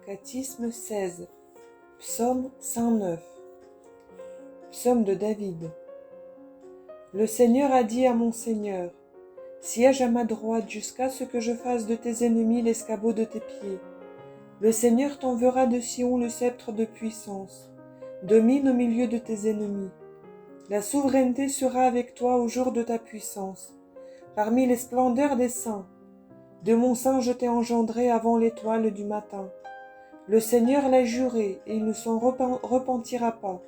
Catéchisme 16. Psaume 109. Psaume de David. Le Seigneur a dit à mon Seigneur, siège à ma droite jusqu'à ce que je fasse de tes ennemis l'escabeau de tes pieds. Le Seigneur t'enverra de Sion le sceptre de puissance. Domine au milieu de tes ennemis. La souveraineté sera avec toi au jour de ta puissance, parmi les splendeurs des saints. De mon sein je t'ai engendré avant l'étoile du matin. Le Seigneur l'a juré, et il ne s'en repentira pas.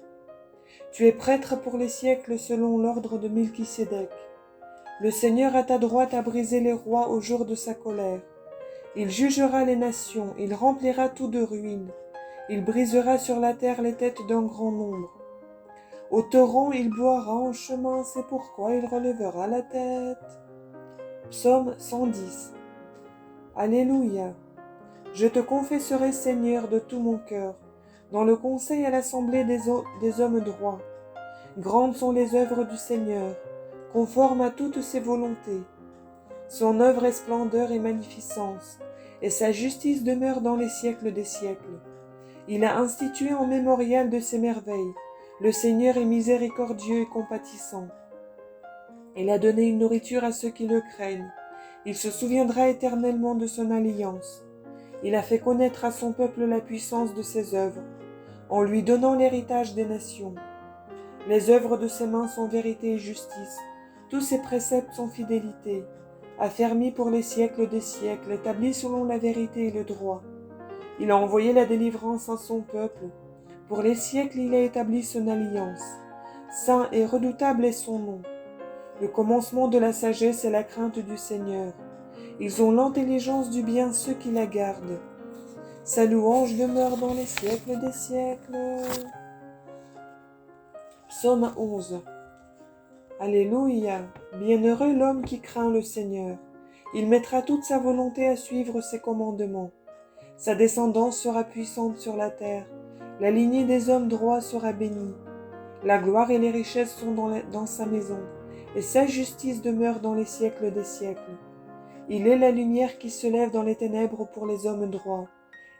Tu es prêtre pour les siècles selon l'ordre de Melchisédek. Le Seigneur à ta droite a brisé les rois au jour de sa colère. Il jugera les nations, il remplira tout de ruines. Il brisera sur la terre les têtes d'un grand nombre. Au torrent il boira en chemin, c'est pourquoi il relèvera la tête. Psaume 110. Alléluia. Je te confesserai, Seigneur, de tout mon cœur, dans le conseil à l'assemblée des hommes droits. Grandes sont les œuvres du Seigneur, conformes à toutes ses volontés. Son œuvre est splendeur et magnificence, et sa justice demeure dans les siècles des siècles. Il a institué en mémorial de ses merveilles. Le Seigneur est miséricordieux et compatissant. Il a donné une nourriture à ceux qui le craignent. Il se souviendra éternellement de son alliance. Il a fait connaître à son peuple la puissance de ses œuvres, en lui donnant l'héritage des nations. Les œuvres de ses mains sont vérité et justice, tous ses préceptes sont fidélité, affermis pour les siècles des siècles, établis selon la vérité et le droit. Il a envoyé la délivrance à son peuple, pour les siècles il a établi son alliance. Saint et redoutable est son nom. Le commencement de la sagesse est la crainte du Seigneur. Ils ont l'intelligence du bien ceux qui la gardent. Sa louange demeure dans les siècles des siècles. Psaume 11. Alléluia. Bienheureux l'homme qui craint le Seigneur. Il mettra toute sa volonté à suivre ses commandements. Sa descendance sera puissante sur la terre. La lignée des hommes droits sera bénie. La gloire et les richesses sont dans sa maison, et sa justice demeure dans les siècles des siècles. Il est la lumière qui se lève dans les ténèbres pour les hommes droits.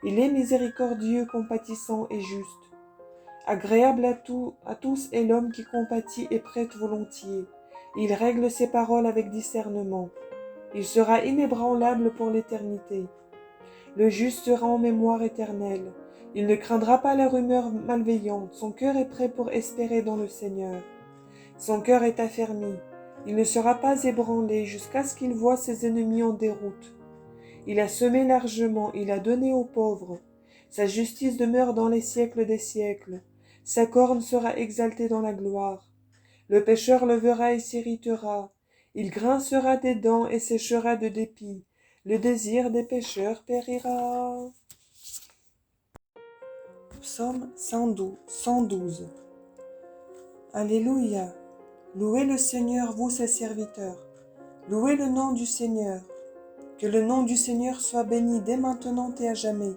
Il est miséricordieux, compatissant et juste. Agréable à tous est l'homme qui compatit et prête volontiers. Il règle ses paroles avec discernement. Il sera inébranlable pour l'éternité. Le juste sera en mémoire éternelle. Il ne craindra pas la rumeur malveillante. Son cœur est prêt pour espérer dans le Seigneur. Son cœur est affermi. Il ne sera pas ébranlé jusqu'à ce qu'il voie ses ennemis en déroute. Il a semé largement, il a donné aux pauvres. Sa justice demeure dans les siècles des siècles. Sa corne sera exaltée dans la gloire. Le pécheur le verra et s'irritera. Il grincera des dents et séchera de dépit. Le désir des pécheurs périra. Psaume 112. Alléluia. Louez le Seigneur, vous ses serviteurs. Louez le nom du Seigneur. Que le nom du Seigneur soit béni dès maintenant et à jamais.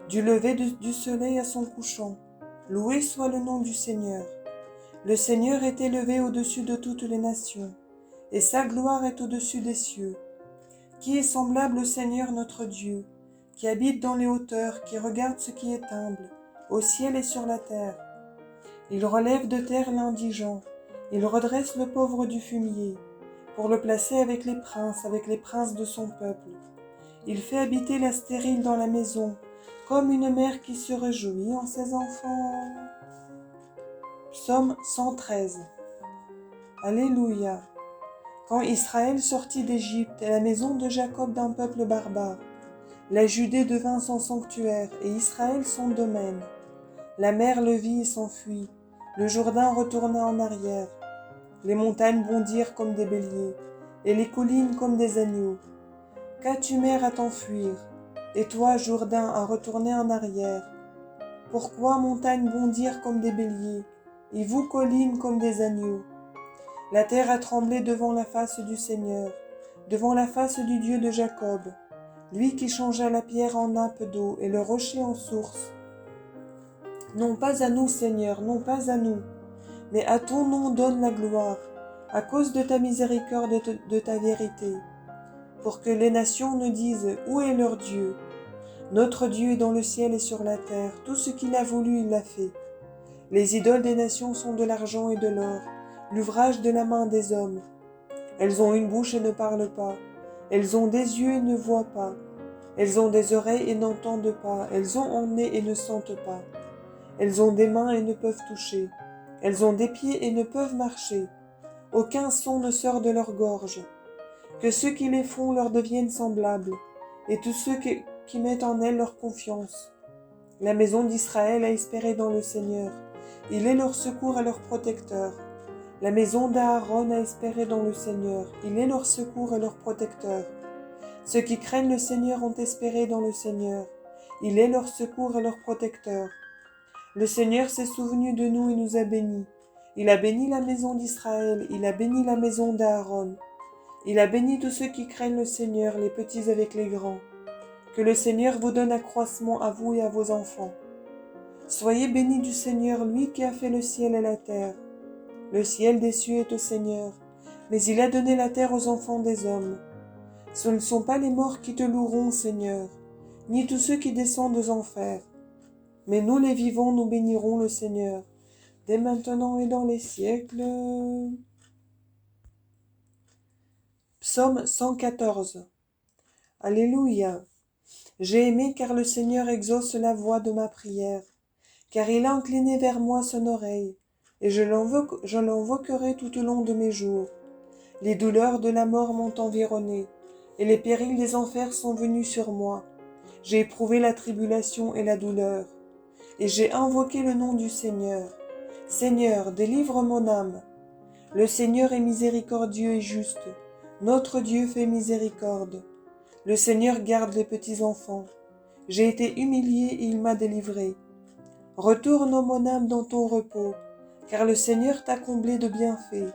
Du lever du soleil à son couchant, loué soit le nom du Seigneur. Le Seigneur est élevé au-dessus de toutes les nations, et sa gloire est au-dessus des cieux. Qui est semblable au Seigneur notre Dieu, qui habite dans les hauteurs, qui regarde ce qui est humble, au ciel et sur la terre. Il relève de terre l'indigent, il redresse le pauvre du fumier, pour le placer avec les princes de son peuple. Il fait habiter la stérile dans la maison, comme une mère qui se réjouit en ses enfants. Psaume 113. Alléluia. Quand Israël sortit d'Égypte et la maison de Jacob d'un peuple barbare, la Judée devint son sanctuaire et Israël son domaine. La mer le vit et s'enfuit, le Jourdain retourna en arrière. Les montagnes bondirent comme des béliers, et les collines comme des agneaux. Qu'as-tu, mer, à t'enfuir, et toi, Jourdain, à retourner en arrière? Pourquoi, montagnes, bondir comme des béliers, et vous, collines, comme des agneaux? La terre a tremblé devant la face du Seigneur, devant la face du Dieu de Jacob, lui qui changea la pierre en nappe d'eau et le rocher en source. Non pas à nous, Seigneur, non pas à nous, mais à ton nom donne la gloire, à cause de ta miséricorde et de ta vérité, pour que les nations nous disent où est leur Dieu. Notre Dieu est dans le ciel et sur la terre, tout ce qu'il a voulu, il l'a fait. Les idoles des nations sont de l'argent et de l'or, l'ouvrage de la main des hommes. Elles ont une bouche et ne parlent pas, elles ont des yeux et ne voient pas, elles ont des oreilles et n'entendent pas, elles ont un nez et ne sentent pas, elles ont des mains et ne peuvent toucher, elles ont des pieds et ne peuvent marcher, aucun son ne sort de leur gorge. Que ceux qui les font leur deviennent semblables, et tous ceux qui mettent en elles leur confiance. La maison d'Israël a espéré dans le Seigneur, il est leur secours et leur protecteur. La maison d'Aaron a espéré dans le Seigneur, il est leur secours et leur protecteur. Ceux qui craignent le Seigneur ont espéré dans le Seigneur, il est leur secours et leur protecteur. Le Seigneur s'est souvenu de nous et nous a bénis. Il a béni la maison d'Israël, il a béni la maison d'Aaron. Il a béni tous ceux qui craignent le Seigneur, les petits avec les grands. Que le Seigneur vous donne accroissement à vous et à vos enfants. Soyez bénis du Seigneur, lui qui a fait le ciel et la terre. Le ciel des cieux est au Seigneur, mais il a donné la terre aux enfants des hommes. Ce ne sont pas les morts qui te loueront, Seigneur, ni tous ceux qui descendent aux enfers. Mais nous les vivants, nous bénirons le Seigneur, dès maintenant et dans les siècles. Psaume 114. Alléluia. J'ai aimé car le Seigneur exauce la voix de ma prière, car il a incliné vers moi son oreille, et je l'invoquerai tout au long de mes jours. Les douleurs de la mort m'ont environné, et les périls des enfers sont venus sur moi. J'ai éprouvé la tribulation et la douleur, et j'ai invoqué le nom du Seigneur. Seigneur, délivre mon âme. Le Seigneur est miséricordieux et juste. Notre Dieu fait miséricorde. Le Seigneur garde les petits enfants. J'ai été humilié et il m'a délivré. Retourne, ô mon âme, dans ton repos, car le Seigneur t'a comblé de bienfaits.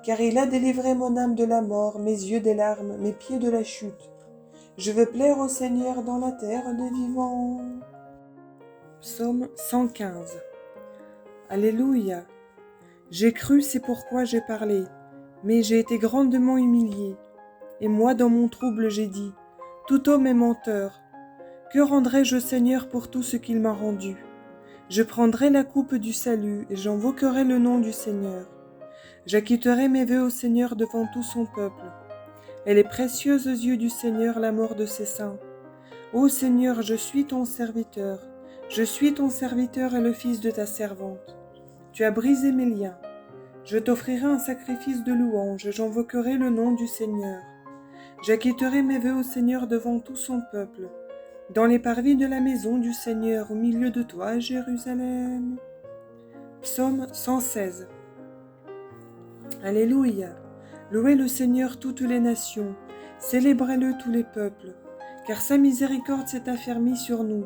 Car il a délivré mon âme de la mort, mes yeux des larmes, mes pieds de la chute. Je veux plaire au Seigneur dans la terre des vivants. Psaume 115. Alléluia. J'ai cru, c'est pourquoi j'ai parlé, mais j'ai été grandement humilié. Et moi, dans mon trouble, j'ai dit, tout homme est menteur. Que rendrai-je au Seigneur pour tout ce qu'il m'a rendu? Je prendrai la coupe du salut, et j'invoquerai le nom du Seigneur. J'acquitterai mes vœux au Seigneur devant tout son peuple. Elle est précieuse aux yeux du Seigneur la mort de ses saints. Ô Seigneur, je suis ton serviteur. Je suis ton serviteur et le fils de ta servante. Tu as brisé mes liens. Je t'offrirai un sacrifice de louange, et j'invoquerai le nom du Seigneur. J'acquitterai mes vœux au Seigneur devant tout son peuple, dans les parvis de la maison du Seigneur, au milieu de toi, Jérusalem. Psaume 116. Alléluia. Louez le Seigneur toutes les nations, célébrez-le tous les peuples, car sa miséricorde s'est affermie sur nous,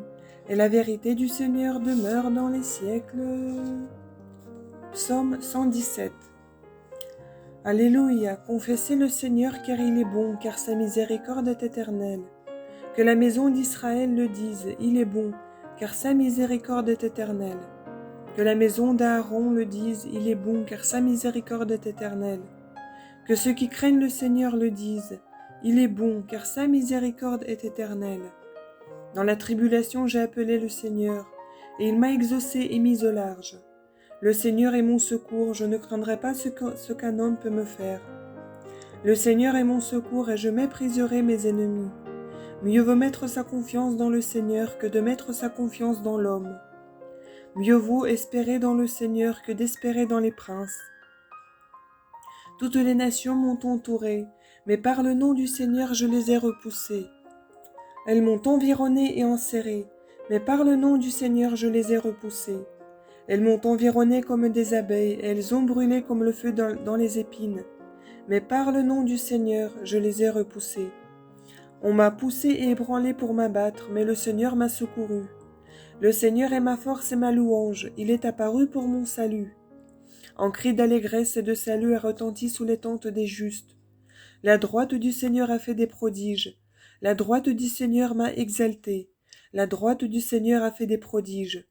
et la vérité du Seigneur demeure dans les siècles. Psaume 117. Alléluia, confessez le Seigneur car il est bon, car sa miséricorde est éternelle. Que la maison d'Israël le dise, il est bon, car sa miséricorde est éternelle. Que la maison d'Aaron le dise, il est bon, car sa miséricorde est éternelle. Que ceux qui craignent le Seigneur le disent, il est bon, car sa miséricorde est éternelle. Dans la tribulation j'ai appelé le Seigneur, et il m'a exaucé et mis au large. Le Seigneur est mon secours, je ne craindrai pas ce qu'un homme peut me faire. Le Seigneur est mon secours et je mépriserai mes ennemis. Mieux vaut mettre sa confiance dans le Seigneur que de mettre sa confiance dans l'homme. Mieux vaut espérer dans le Seigneur que d'espérer dans les princes. Toutes les nations m'ont entouré, mais par le nom du Seigneur je les ai repoussées. Elles m'ont environné et enserré, mais par le nom du Seigneur je les ai repoussées. Elles m'ont environné comme des abeilles, et elles ont brûlé comme le feu dans les épines. Mais par le nom du Seigneur, je les ai repoussées. On m'a poussé et ébranlé pour m'abattre, mais le Seigneur m'a secouru. Le Seigneur est ma force et ma louange, il est apparu pour mon salut. Un cri d'allégresse et de salut a retenti sous les tentes des justes. La droite du Seigneur a fait des prodiges. La droite du Seigneur m'a exalté. La droite du Seigneur a fait des prodiges.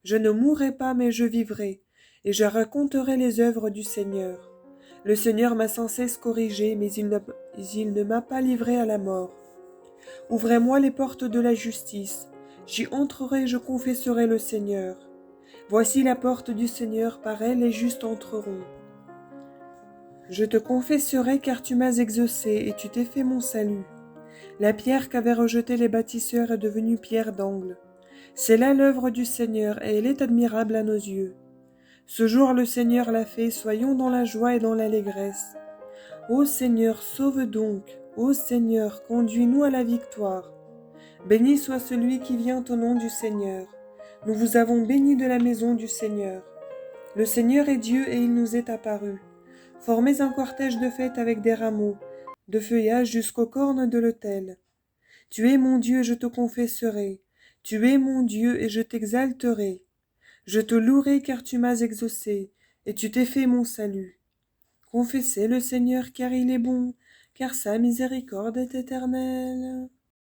Je ne mourrai pas, mais je vivrai, et je raconterai les œuvres du Seigneur. Le Seigneur m'a sans cesse corrigé, mais il ne m'a pas livré à la mort. Ouvrez-moi les portes de la justice. J'y entrerai, je confesserai le Seigneur. Voici la porte du Seigneur, par elle les justes entreront. Je te confesserai car tu m'as exaucé et tu t'es fait mon salut. La pierre qu'avaient rejetée les bâtisseurs est devenue pierre d'angle. C'est là l'œuvre du Seigneur et elle est admirable à nos yeux. Ce jour le Seigneur l'a fait, soyons dans la joie et dans l'allégresse. Ô Seigneur, sauve donc. Ô Seigneur, conduis-nous à la victoire. Béni soit celui qui vient au nom du Seigneur. Nous vous avons bénis de la maison du Seigneur. Le Seigneur est Dieu et il nous est apparu. Formez un cortège de fête avec des rameaux, de feuillage jusqu'aux cornes de l'autel. Tu es mon Dieu, je te confesserai. Tu es mon Dieu et je t'exalterai. Je te louerai car tu m'as exaucé, et tu t'es fait mon salut. Confessez le Seigneur car il est bon, car sa miséricorde est éternelle.